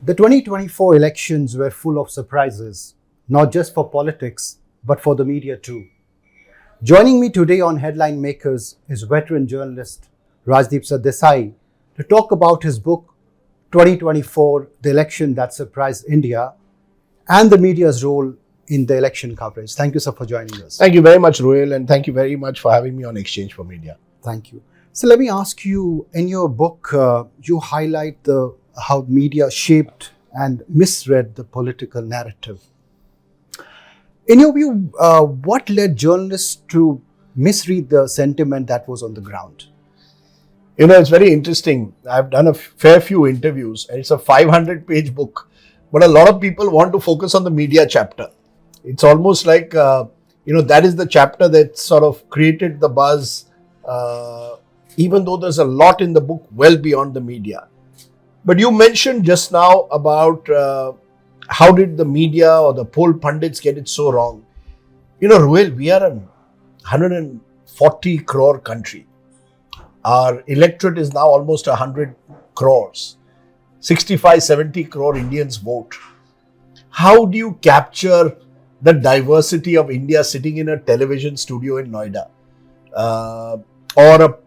The 2024 elections were full of surprises, not just for politics, but for the media too. Joining me today on Headline Makers is veteran journalist Rajdeep Sardesai to talk about his book 2024, The Election That Surprised India, and the media's role in the election coverage. Thank you, sir, for joining us. Thank you very much, Ruel, and thank you very much for having me on Exchange for Media. Thank you. So let me ask you, in your book, you highlight how media shaped and misread the political narrative. In your view, what led journalists to misread the sentiment that was on the ground? You know, it's very interesting. I've done a fair few interviews, and it's a 500-page book. But a lot of people want to focus on the media chapter. It's almost like, that is the chapter that sort of created the buzz, even though there's a lot in the book well beyond the media. But you mentioned just now about how did the media or the poll pundits get it so wrong. You know, Ruel, we are a 140 crore country. Our electorate is now almost 100 crores. 65, 70 crore Indians vote. How do you capture the diversity of India sitting in a television studio in Noida? Or a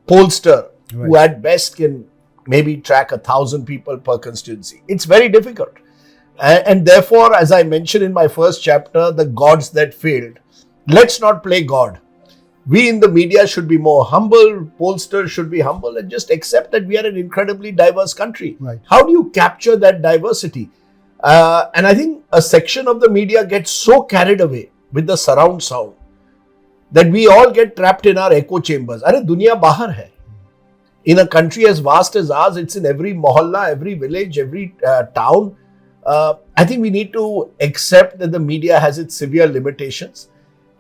pollster who at best can maybe track 1,000 people per constituency. It's very difficult. And therefore, as I mentioned in my first chapter, the gods that failed, let's not play God. We in the media should be more humble, pollsters should be humble and just accept that we are an incredibly diverse country. Right. How do you capture that diversity? And I think a section of the media gets so carried away with the surround sound that we all get trapped in our echo chambers. Arey, dunya bahar hai. In a country as vast as ours, it's in every mohalla, every village, every town. I think we need to accept that the media has its severe limitations.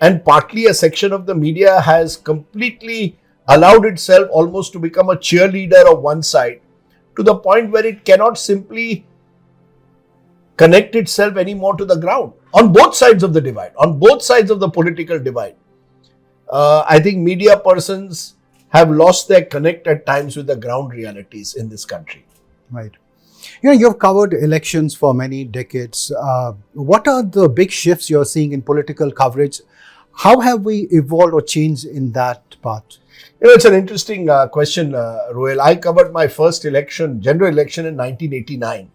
And partly a section of the media has completely allowed itself almost to become a cheerleader of one side to the point where it cannot simply connect itself anymore to the ground on both sides of the divide, on both sides of the political divide. I think media persons have lost their connect at times with the ground realities in this country. Right. You know, you've covered elections for many decades. What are the big shifts you're seeing in political coverage? How have we evolved or changed in that part? You know, it's an interesting question, Ruel. I covered my first election, general election in 1989.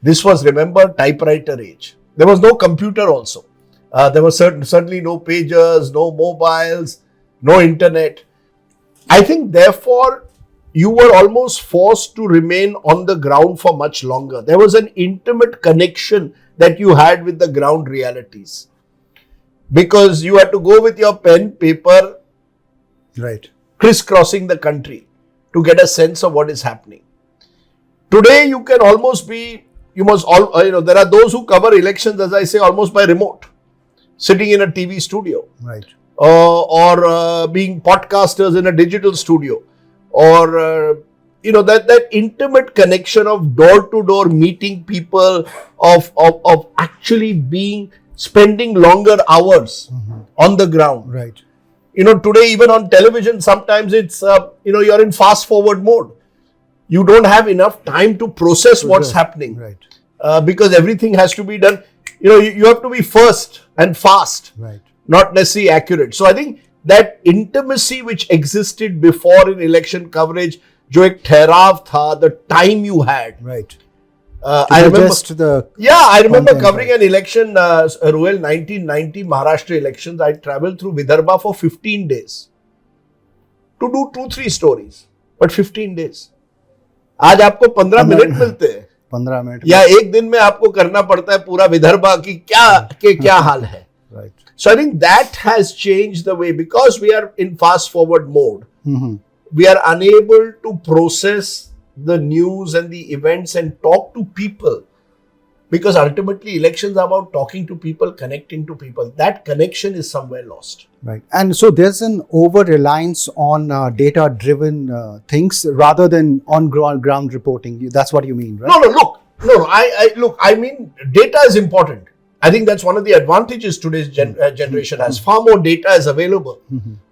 This was, remember, typewriter age. There was no computer also. There were certainly no pagers, no mobiles, no internet. I think, therefore, you were almost forced to remain on the ground for much longer. There was an intimate connection that you had with the ground realities. Because you had to go with your pen, paper, right, crisscrossing the country to get a sense of what is happening. Today, you can almost be, there are those who cover elections, as I say, almost by remote, sitting in a TV studio. Right. Or being podcasters in a digital studio. Or, that intimate connection of door-to-door meeting people, of actually spending longer hours on the ground. Right. You know, today even on television, sometimes it's, you're in fast forward mode. You don't have enough time to process what's happening. Right. Because everything has to be done. You have to be first and fast. Right. Not necessarily accurate. So I think that intimacy which existed before in election coverage, jo ek thehrav tha, the time you had. Right. I remember covering an election, Ruel, 1990 Maharashtra elections. I traveled through Vidarbha for 15 days to do 2-3 stories, but 15 days. आज आपको 15 minute मिलते हैं 15 minute या एक दिन में आपको करना पड़ता है पूरा विदर्भा की क्या हाल है. Right. So I think that has changed the way, because we are in fast forward mode. We are unable to process the news and the events and talk to people, because ultimately elections are about talking to people, connecting to people. That connection is somewhere lost. Right. And so there's an over-reliance on data-driven things rather than on-ground reporting. That's what you mean, right? I mean, data is important. I think that's one of the advantages today's generation has. Far more data is available.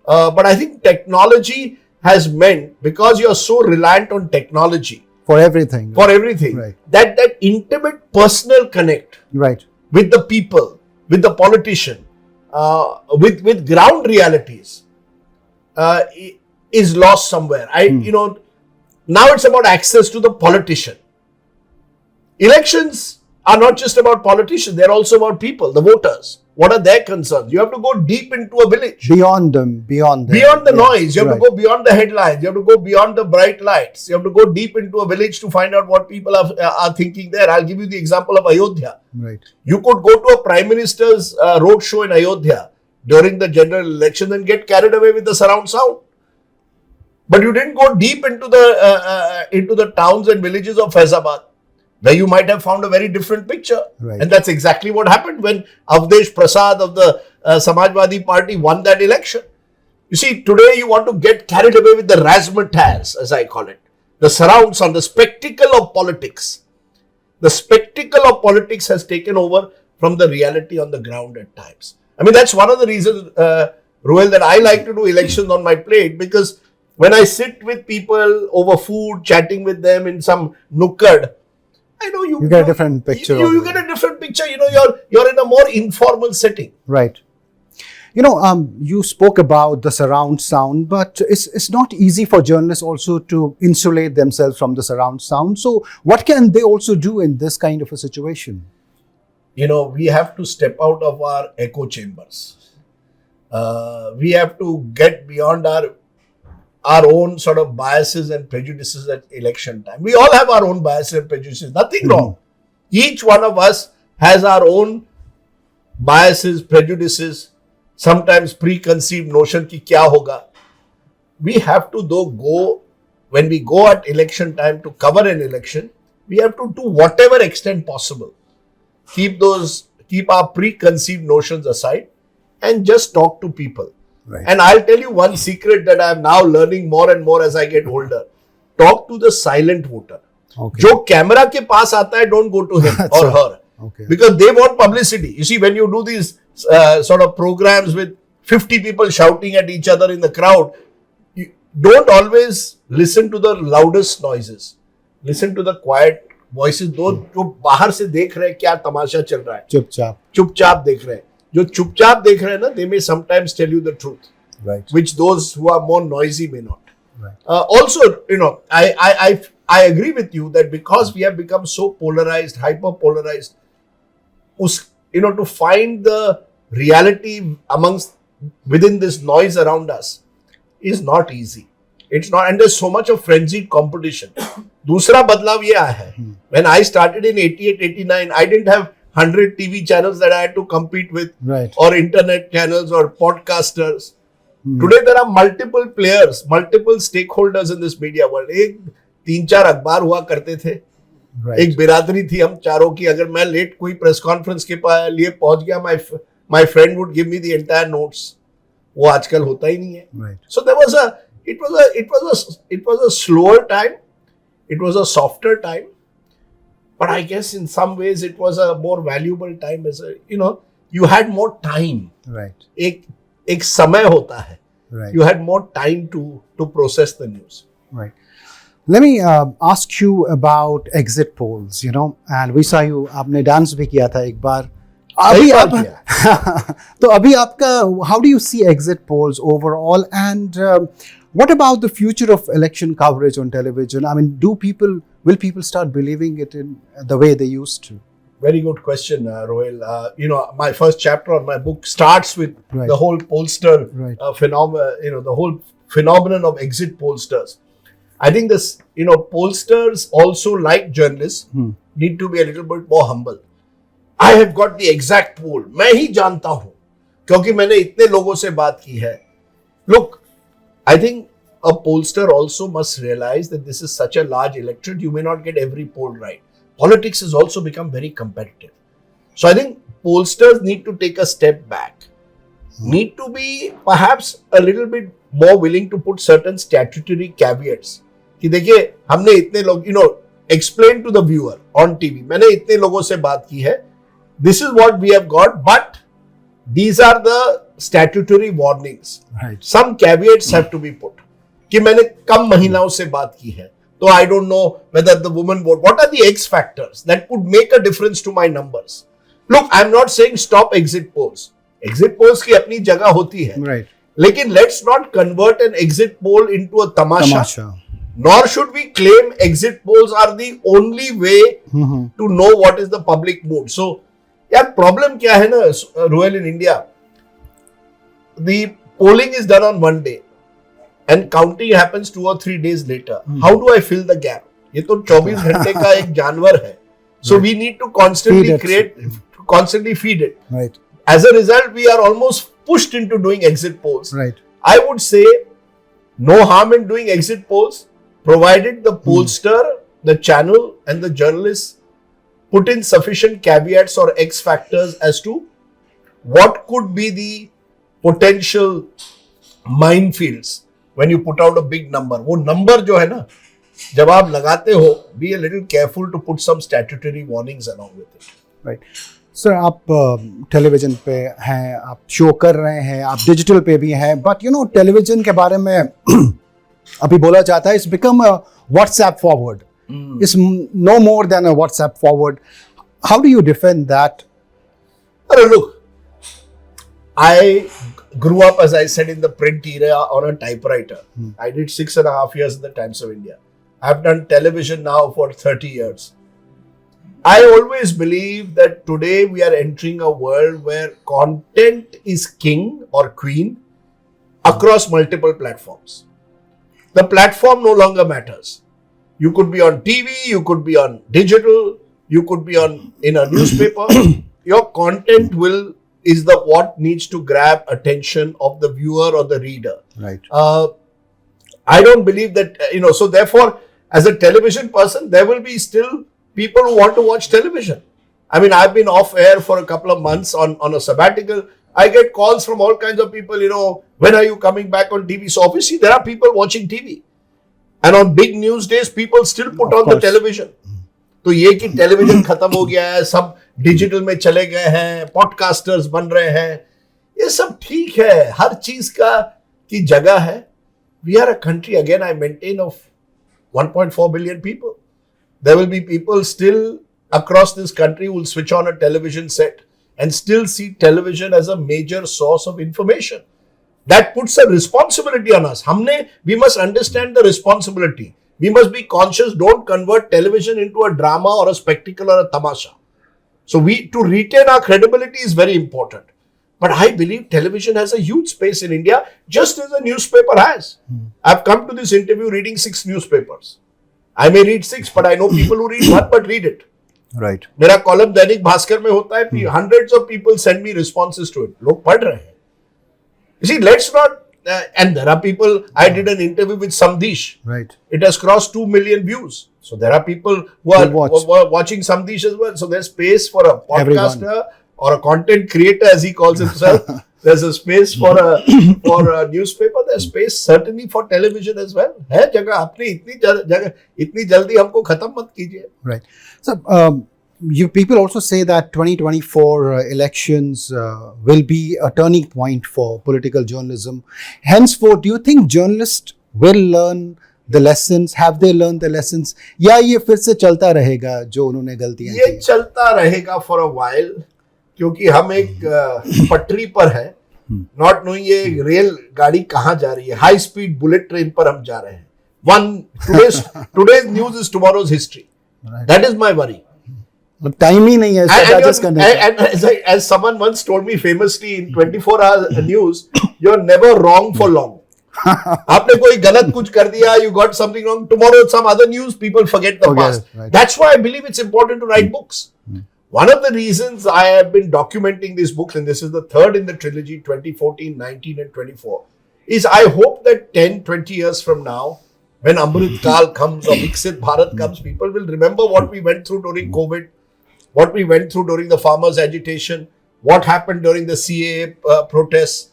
But I think technology has meant, because you're so reliant on technology, For everything. For everything. Right. That intimate personal connect Right. with the people, with the politician, with ground realities is lost somewhere. Now it's about access to the politician. Elections are not just about politicians, they're also about people, the voters. What are their concerns? You have to go deep into a village. Beyond them. Beyond the noise. You have to go beyond the headlines. You have to go beyond the bright lights. You have to go deep into a village to find out what people are thinking there. I'll give you the example of Ayodhya. Right. You could go to a Prime Minister's road show in Ayodhya during the general election and get carried away with the surround sound. But you didn't go deep into the towns and villages of Faizabad, where you might have found a very different picture. Right. And that's exactly what happened when Avdesh Prasad of the Samajwadi Party won that election. You see, today you want to get carried away with the razzmatazz, as I call it. The surround sound, the spectacle of politics. The spectacle of politics has taken over from the reality on the ground at times. I mean, that's one of the reasons, Roel, that I like to do elections on my plate, because when I sit with people over food, chatting with them in some nukkad, I know you get a different picture. You get a different picture. You're in a more informal setting. Right. You spoke about the surround sound, but it's not easy for journalists also to insulate themselves from the surround sound. So what can they also do in this kind of a situation? We have to step out of our echo chambers. We have to get beyond our own sort of biases and prejudices at election time. We all have our own biases and prejudices. Nothing wrong. Each one of us has our own biases, prejudices, sometimes preconceived notion ki kya hoga. We have to go, when we go at election time to cover an election, we have to, to whatever extent possible, keep our preconceived notions aside and just talk to people. Right. And I'll tell you one secret that I'm now learning more and more as I get older. Talk to the silent voter. Okay. जो camera के पास आता है, don't go to him or her. Okay. Because they want publicity. You see, when you do these sort of programs with 50 people shouting at each other in the crowd, you don't always listen to the loudest noises. Listen to the quiet voices. Those जो बाहर से देख रहे हैं क्या तमाशा चल रहा है, चुपचाप देख रहे हैं. जो चुपचाप देख रहे हैं ना, they may sometimes tell you the truth, right, which those who are more noisy may not. Right. Also, I agree with you that because we have become so polarized, hyper polarized, to find the reality within this noise around us is not easy. It's not, and there's so much of frenzied competition. दूसरा बदलाव ये आया है. When I started in 88, 89, I didn't have 100 TV channels that I had to compete with, right, or internet channels or podcasters. Today there are multiple players, multiple stakeholders in this media world. एक 3-4 अखबार हुआ करते थे. right, एक बिरादरी थी हम चारों की. अगर मैं लेट कोई प्रेस कॉन्फ्रेंस के लिए पहुंच गया, my friend would give me the entire notes. वो आजकल होता ही नहीं है. right. So it was a slower time. It was a softer time. But I guess in some ways it was a more valuable time, as you had more time. Right. एक समय होता है. Right. You had more time to process the news. Right. Let me ask you about exit polls, and we saw you, आपने dance भी किया था एक बार. अभी तो अभी आपका, how do you see exit polls overall, and what about the future of election coverage on television? I mean, will people start believing it in the way they used to? Very good question, Roel. My first chapter on my book starts with right, the whole pollster right, phenomenon, the whole phenomenon of exit pollsters. I think this, pollsters also, like journalists, need to be a little bit more humble. I have got the exact poll. मैं ही जानता हूँ क्योंकि मैंने इतने लोगों से बात की है. Look, I think a pollster also must realize that this is such a large electorate. You may not get every poll right. Politics has also become very competitive. So I think pollsters need to take a step back. Need to be perhaps a little bit more willing to put certain statutory caveats. कि देखिए, हमने इतने लोग, explain to the viewer on TV. मैंने इतने लोगों से बात की है. This is what we have got, but these are the statutory warnings. right, Some caveats have to be put. कि मैंने कम महिलाओं से बात की है. So I don't know whether the woman vote. What are the X factors that could make a difference to my numbers? Look, I'm not saying stop exit polls. Exit polls की अपनी जगह होती है. Right. लेकिन let's not convert an exit poll into a tamasha. Tamasha. Nor should we claim exit polls are the only way to know what is the public mood. So, यार problem क्या है ना, Royal in India? The polling is done on one day and counting happens 2 or 3 days later. How do I fill the gap? ये तो 24 घंटे का एक जानवर है. So we need to constantly constantly feed it. Right. As a result, we are almost pushed into doing exit polls. Right. I would say no harm in doing exit polls, provided the pollster, the channel, and the journalists put in sufficient caveats or X factors as to what could be the potential minefields when you put out a big number. वो number जो है ना, जब आप लगाते हो, be a little careful to put some statutory warnings along with it. Right. Sir आप television पे हैं, आप शो कर रहे हैं, आप डिजिटल पे भी हैं, बट यू नो टेलीविज़न के बारे में अभी बोला जाता है it's become a WhatsApp forward, it's no more than a WhatsApp forward. How do you defend that? Look, I grew up, as I said, in the print era on a typewriter. I did 6.5 years in the Times of India. I've done television now for 30 years. I always believe that today we are entering a world where content is king or queen across multiple platforms. The platform no longer matters. You could be on TV, you could be on digital, you could be in a newspaper. Your content is the what needs to grab attention of the viewer or the reader. Right. I don't believe that, so therefore, as a television person, there will be still people who want to watch television. I mean, I've been off air for a couple of months on a sabbatical. I get calls from all kinds of people, when are you coming back on TV? So obviously there are people watching TV. And on big news days, people still put on the television. तो ये कि television खत्म हो गया है, सब digital में चले गए हैं, पॉडकास्टर्स बन रहे हैं, ये सब ठीक है, हर चीज की जगह है. We are a country, again I maintain, of 1.4 billion people. There will be people still across this country who will switch on a television set and still see television as a major source of information. That puts a responsibility on us. We must understand the responsibility. We must be conscious. Don't convert television into a drama or a spectacle or a tamasha. So to retain our credibility is very important. But I believe television has a huge space in India, just as a newspaper has. I've come to this interview reading 6 newspapers. I may read 6, but I know people who read 1 but read it. Right. मेरा column Dainik Bhaskar में होता है. Hundreds of people send me responses to it. लोग पढ़ रहे हैं. You see, let's not. And there are people. I did an interview with Samdish. Right. It has crossed 2 million views. So there are people who are watching Samdish as well. So there's space for a podcaster or a content creator, as he calls himself. There's a space for a newspaper. There's space certainly for television as well. है जगह अपनी इतनी जल्दी हमको खत्म मत कीजिए. Right. So you people also say that 2024 elections will be a turning point for political journalism. Henceforth, do you think journalists will learn the lessons? Have they learned the lessons? या ये फिर से चलता रहेगा जो उन्होंने गलतियां की? ये चलता रहेगा for a while, क्योंकि हम एक पटरी पर है, नॉट नोइंग ये रेल गाड़ी कहाँ जा रही है. हाई स्पीड बुलेट ट्रेन पर हम जा रहे हैं. Today's news is tomorrow's history. That is my worry. Time ही नहीं है digest करने का. And as someone once told me famously in 24 hours news, you're never wrong for long. आपने कोई गलत कुछ कर दिया, you got something wrong, tomorrow some other news, people forget the past. Right. That's why I believe it's important to write books. One of the reasons I have been documenting these books, and this is the third in the trilogy, 2014, 19 and 24, is I hope that 10, 20 years from now, when Amrit Kal comes or Viksit Bharat comes, people will remember what we went through during COVID, what we went through during the farmers' agitation, what happened during the CAA protests,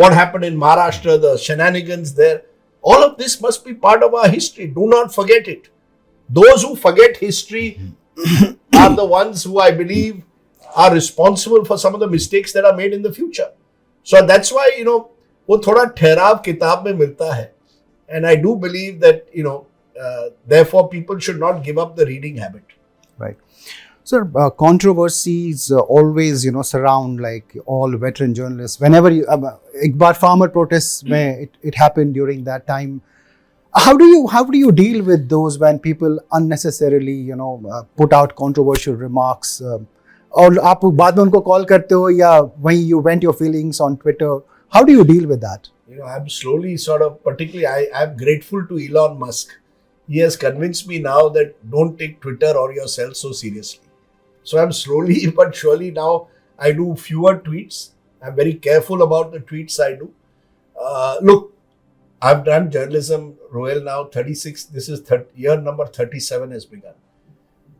what happened in Maharashtra, the shenanigans there. All of this must be part of our history. Do not forget it. Those who forget history are the ones who I believe are responsible for some of the mistakes that are made in the future. So that's why, वो थोड़ा ठहराव किताब में मिलता है. And I do believe that, therefore people should not give up the reading habit. Right. Sir, controversies always, surround like all veteran journalists. Whenever एक बार farmer protests में it happened during that time. How do you deal with those when people unnecessarily, put out controversial remarks? और आप बाद में उनको call करते हो या वहीं you vent your feelings on Twitter? How do you deal with that? I'm slowly sort of, particularly I'm grateful to Elon Musk. He has convinced me now that don't take Twitter or yourself so seriously. So I'm slowly but surely now, I do fewer tweets. I'm very careful about the tweets I do. Look, I've done journalism, Royal, now 36. This is year number 37 has begun.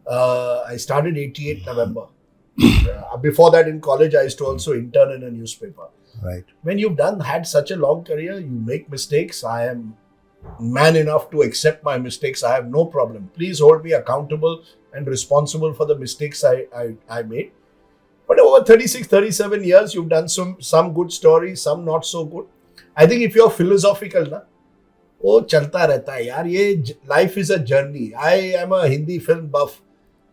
I started 88 November. Before that in college, I used to also intern in a newspaper. Right. When you've had such a long career, you make mistakes. I am man enough to accept my mistakes. I have no problem. Please hold me accountable and responsible for the mistakes I made. But over 36, 37 years, you've done some good stories, some not so good. I think if you're philosophical, na, वो चलता रहता है यार. ये life is a journey. I am a Hindi film buff.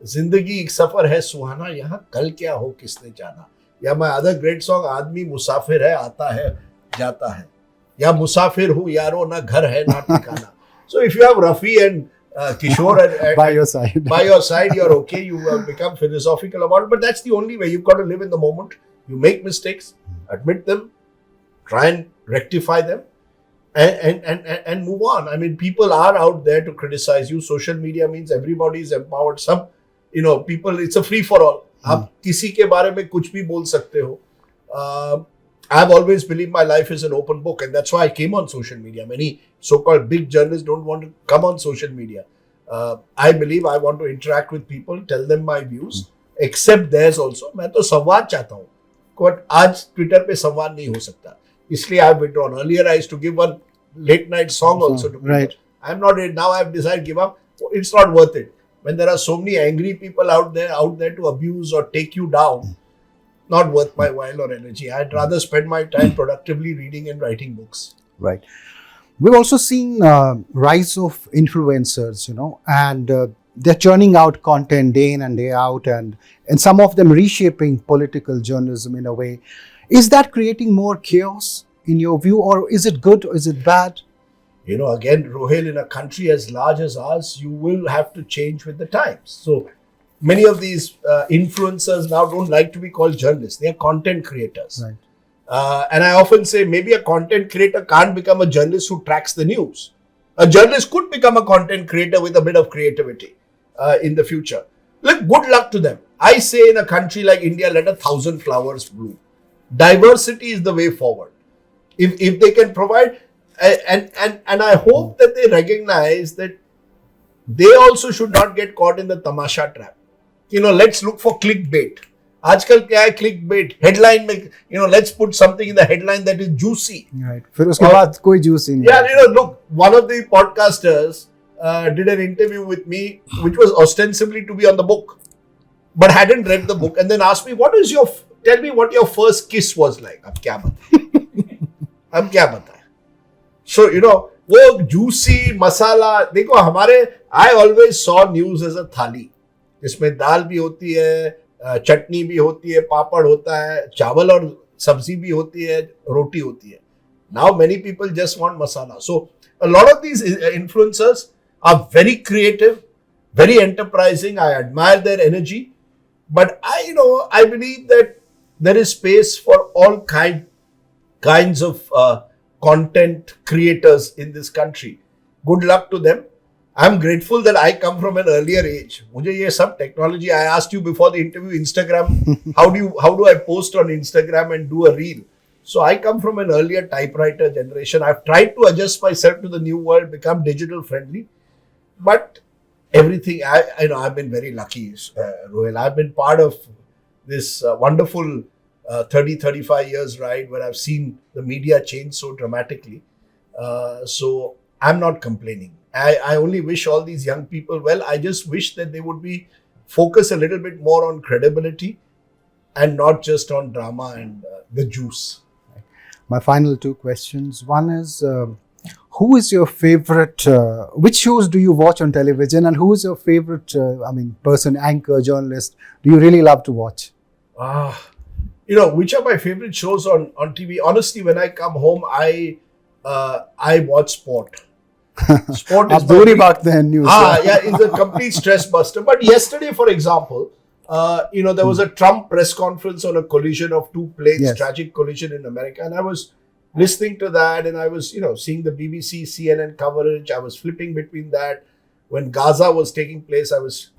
जिंदगी एक सफर है सुहाना, यहाँ कल क्या हो किसने जाना. या my other great song, आदमी मुसाफिर है आता है जाता है, या मुसाफिर हूँ यारो ना घर है ना ठिकाना. So if you have Rafi and Kishore by your side, you're okay. You become philosophical about it. But that's the only way. You've got to live in the moment. You make mistakes, admit them, try and rectify them, and move on. I mean, people are out there to criticize you. Social media means everybody is empowered. Some, people, it's a free for all. आप किसी के बारे में कुछ भी बोल सकते हो. I've always believed my life is an open book, and that's why I came on social media. Many so-called big journalists don't want to come on social media. I believe I want to interact with people, tell them my views, accept theirs also. मैं तो संवाद चाहता हूँ. But आज Twitter पे संवाद नहीं हो सकता. इसलिए I've withdrawn. Earlier I used to give one late night song also to people. Right. I'm not it now. I've decided give up. It's not worth it. When there are so many angry people out there to abuse or take you down, not worth my while or energy. I'd rather spend my time productively reading and writing books. Right. We've also seen rise of influencers, and they're churning out content day in and day out, and some of them reshaping political journalism in a way. Is that creating more chaos in your view, or is it good, or is it bad? Again, Rohil, in a country as large as ours, you will have to change with the times. So many of these influencers now don't like to be called journalists. They are content creators. Right. And I often say maybe a content creator can't become a journalist who tracks the news. A journalist could become a content creator with a bit of creativity in the future. Look, good luck to them. I say in a country like India, let 1,000 flowers bloom. Diversity is the way forward. If they can provide, and I hope that they recognize that they also should not get caught in the tamasha trap. Let's look for clickbait. आजकल क्या है clickbait? Headline में, let's put something in the headline that is juicy. Right. फिर उसके बाद कोई juice नहीं. Yeah, look, one of the podcasters did an interview with me, which was ostensibly to be on the book, but hadn't read the book, and then asked me, tell me what your first kiss was like. अब क्या बताएं? So, वो juicy मसाला, देखो I always saw news as a थाली. इसमें दाल भी होती है, चटनी भी होती है, पापड़ होता है, चावल और सब्जी भी होती है, रोटी होती है. Now many people just want masala. So a lot of these influencers are very creative, very enterprising. I admire their energy, but I believe that there is space for all kinds of content creators in this country. Good luck to them. I'm grateful that I come from an earlier age. मुझे ये सब technology, I asked you before the interview, Instagram, how do I post on Instagram and do a reel? So I come from an earlier typewriter generation. I've tried to adjust myself to the new world, become digital friendly, but everything, I've been very lucky, Rohil. I've been part of this wonderful 35 years ride where I've seen the media change so dramatically. So I'm not complaining. I only wish all these young people well. I just wish that they would be focus a little bit more on credibility and not just on drama and the juice. My final two questions. One is, who is your favorite? Which shows do you watch on television, and who is your favorite? Person, anchor, journalist? Do you really love to watch? Which are my favorite shows on TV? Honestly, when I come home, I watch sport. Sport is Abduri back then news. yeah, it's a complete stress buster. But yesterday, for example, there was a Trump press conference on a collision of two planes, Yes. tragic collision in America, and I was listening to that, and I was, seeing the BBC, CNN coverage. I was flipping between that. When Gaza was taking place, I was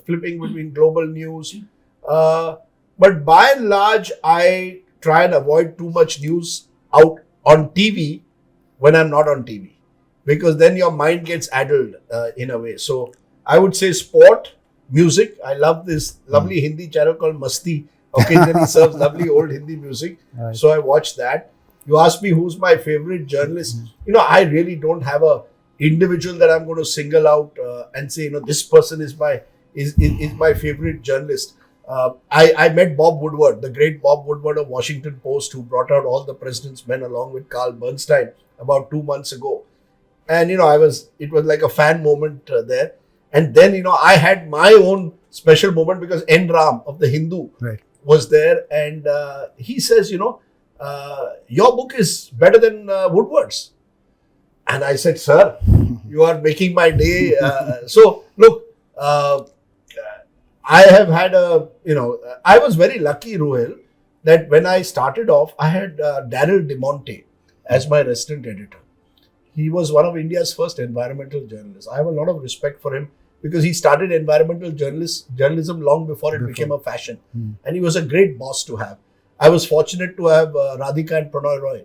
flipping between global news. But by and large, I try and avoid too much news out on TV when I'm not on TV, because then your mind gets addled in a way. So I would say sport, music. I love this lovely Hindi channel called Masti. Occasionally serves lovely old Hindi music. Right. So I watch that. You ask me who's my favorite journalist. I really don't have a individual that I'm going to single out and say, this person is my favorite journalist. I met Bob Woodward, the great Bob Woodward of Washington Post, who brought out All the President's Men along with Carl Bernstein about 2 months ago. And, it was like a fan moment there. And then, I had my own special moment because N. Ram of the Hindu Right. was there. And he says, your book is better than Woodward's. And I said, sir, you are making my day. So, look, I have had I was very lucky, Ruhel, that when I started off, I had Daryl DeMonte as my resident editor. He was one of India's first environmental journalists. I have a lot of respect for him because he started environmental journalism long before it became a fashion. And he was a great boss to have. I was fortunate to have Radhika and Prannoy Roy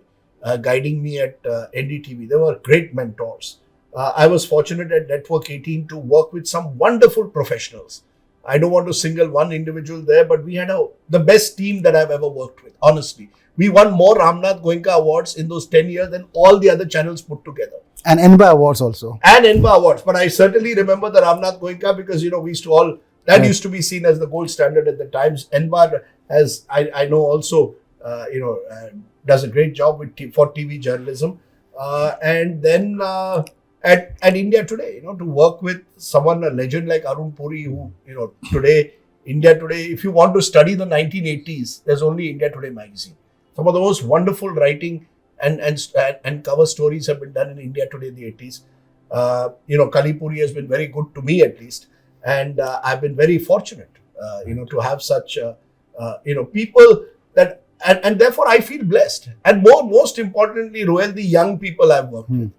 guiding me at NDTV. They were great mentors. I was fortunate at Network 18 to work with some wonderful professionals. I don't want to single one individual there, but we had the best team that I've ever worked with, honestly. We won more Ramnath Goenka awards in those 10 years than all the other channels put together. And NBA awards also. And NBA awards. But I certainly remember the Ramnath Goenka because, we used to all, that used to be seen as the gold standard at the times. NBA has, I know also, does a great job for TV journalism. And then at India Today, to work with someone, a legend like Arun Puri, who, today, India Today, if you want to study the 1980s, there's only India Today magazine. Some of the most wonderful writing and cover stories have been done in India Today in the 80s. Kalipuri has been very good to me at least. And I've been very fortunate, to have such, people that, and therefore I feel blessed. And most importantly, Rohel, the young people I've worked with.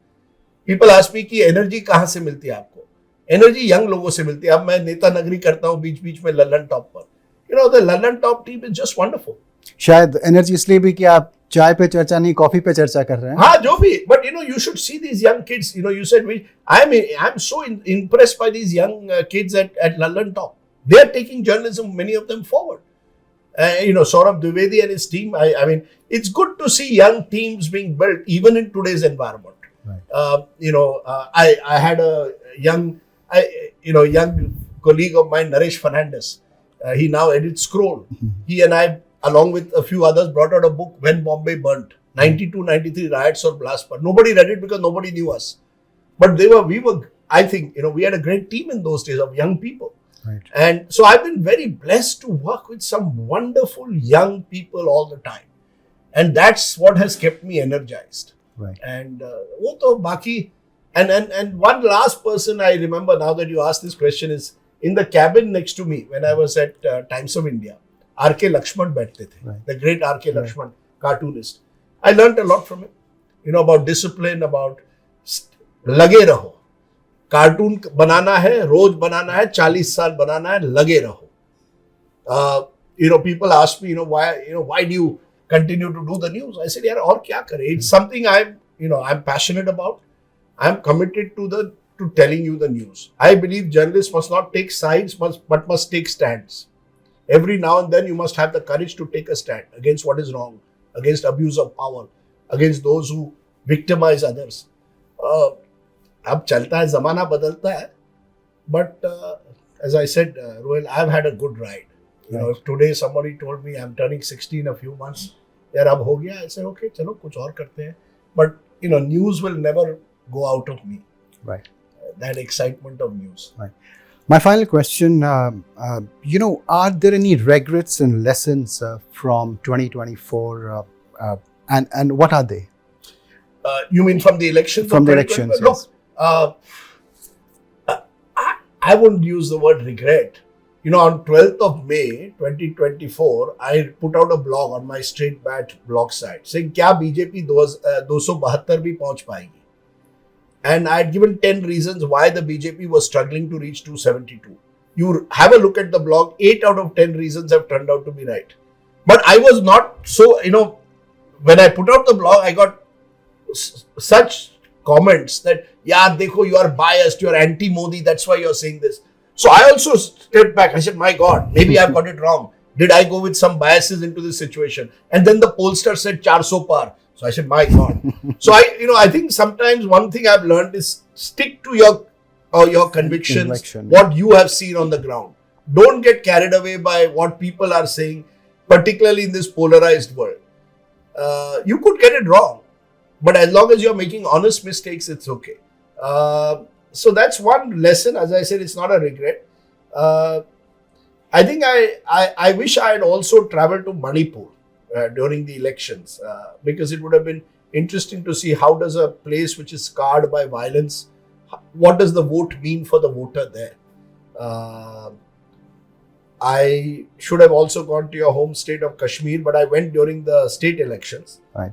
People ask me कि energy कहाँ से मिलती है आपको? Energy young लोगों से मिलती है. अब मैं नेता नगरी करता हूँ बीच में लल्लन टॉप पर. The London top team is just wonderful. शायद एनर्जी इसलिए भी कि आप चाय पे चर्चा नहीं कॉफी पे चर्चा कर रहे हैं. हाँ जो भी. But you should see these young kids. You said I'm so impressed by these young kids at London top. They are taking journalism, many of them, forward. Saurabh Dwivedi and his team. I mean, it's good to see young teams being built even in today's environment. Right. I had a young colleague of mine, Naresh Fernandez. He now edits Scroll. He and I, along with a few others, brought out a book, When Bombay Burnt, 92, 93 riots or blast. But nobody read it because nobody knew us. But we were, I think, we had a great team in those days of young people. Right. And so I've been very blessed to work with some wonderful young people all the time. And that's what has kept me energized. Right. And and one last person I remember now that you asked this question is in the cabin next to me when I was at Times of India. R.K. Lakshman बैठते थे. Right. The great R.K. Lakshman, cartoonist. I learned a lot from him. About discipline, about लगे रहो. Cartoon बनाना है, रोज बनाना है, 40 साल बनाना है, लगे रहो. People ask me, why do you continue to do the news? I said, yaar, aur kya kare? It's something I'm passionate about. I'm committed to telling you the news. I believe journalists must not take sides, but must take stands. Every now and then you must have the courage to take a stand against what is wrong, against abuse of power, against those who victimize others. अब चलता है, ज़माना बदलता है. But as I said, Rohel, I've had a good ride. If today somebody told me I'm turning 60 in a few months, यार अब हो गया, I say okay, चलो कुछ और करते हैं. But news will never go out of me. Right. That excitement of news. Right. My final question, are there any regrets and lessons from 2024 and what are they? You mean from the elections? From the elections, Look, yes. I wouldn't use the word regret. On 12th of May 2024, I put out a blog on my Straight Bat blog site saying, क्या BJP 272 भी पहुंच पाएगी? And I had given 10 reasons why the BJP was struggling to reach 272. You have a look at the blog, 8 out of 10 reasons have turned out to be right. But I was not so, when I put out the blog, I got such comments that, yeah, dekho, you are biased, you are anti-Modi, that's why you are saying this. So I also stepped back. I said, my God, maybe I've got it wrong. Did I go with some biases into this situation? And then the pollster said 400 par. So I said, my God. So I think sometimes one thing I've learned is stick to your convictions, what you have seen on the ground. Don't get carried away by what people are saying, particularly in this polarized world. You could get it wrong, but as long as you're making honest mistakes, it's okay. So that's one lesson. As I said, it's not a regret. I think I wish I had also traveled to Manipur during the elections because it would have been interesting to see how does a place which is scarred by violence, what does the vote mean for the voter there. I should have also gone to your home state of Kashmir, but I went during the state elections. Right.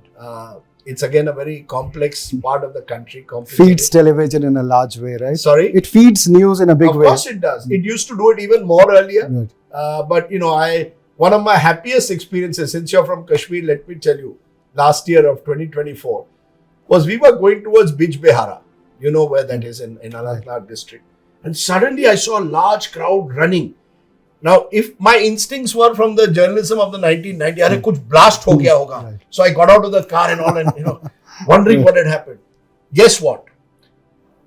It's again a very complex part of the country. Feeds television in a large way, right? Sorry? It feeds news in a big way. Of course it does. It used to do it even more earlier. Right. But one of my happiest experiences, since you're from Kashmir, let me tell you, last year of 2024, was we were going towards Bijbehara. You know where that is in Analytical district. And suddenly I saw a large crowd running. Now, if my instincts were from the journalism of the 1990s, अरे कुछ blast हो गया होगा. Right. So I got out of the car and all, and wondering what had happened. Guess what?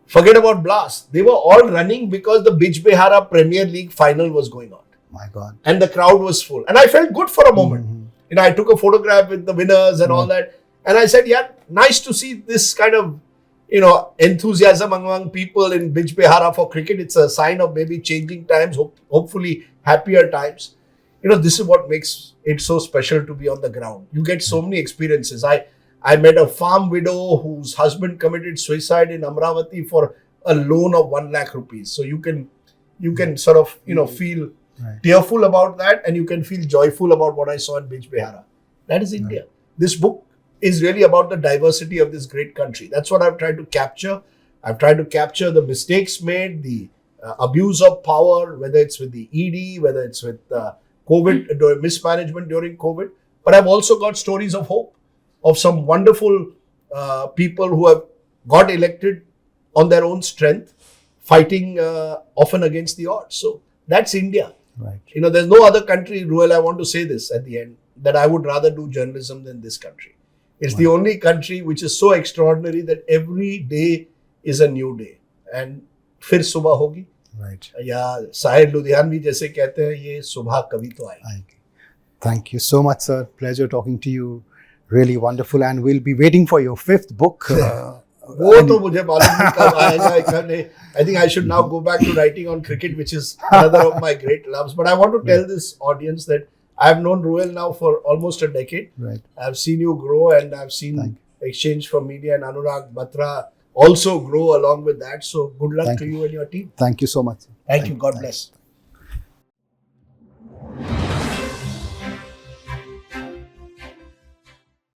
Forget about blast. They were all running because the Bijbehara Premier League final was going on. My God! And the crowd was full, and I felt good for a moment. I took a photograph with the winners and all that, and I said, "Yeah, nice to see this kind of." Enthusiasm among people in Bijbehara for cricket. It's a sign of maybe changing times, hopefully happier times. This is what makes it so special to be on the ground. You get so many experiences. I met a farm widow whose husband committed suicide in Amravati for a loan of 1 lakh rupees. So you can sort of, feel tearful about that, and you can feel joyful about what I saw in Bijbehara. That is India. This book is really about the diversity of this great country. That's what I've tried to capture. I've tried to capture the mistakes made, the abuse of power, whether it's with the ED, whether it's with COVID, mismanagement during COVID. But I've also got stories of hope, of some wonderful people who have got elected on their own strength, fighting often against the odds. So that's India. Right. There's no other country, Ruel, I want to say this at the end, that I would rather do journalism than this country. It's the only country which is so extraordinary that every day is a new day. And फिर सुबह होगी. Right. या साहिर लुधियानवी जैसे कहते हैं ये सुबह कभी तो आएगी. Thank you so much, sir. Pleasure talking to you. Really wonderful. And we'll be waiting for your 5th book. वो तो मुझे मालूम नहीं कब आएगा. I think I should now go back to writing on cricket, which is another of my great loves. But I want to tell this audience that I've known Ruel now for almost a decade. Right. I've seen you grow, and I've seen Exchange for Media and Anurag Batra also grow along with that. So good luck to you and your team. Thank you so much. Thank you. God bless.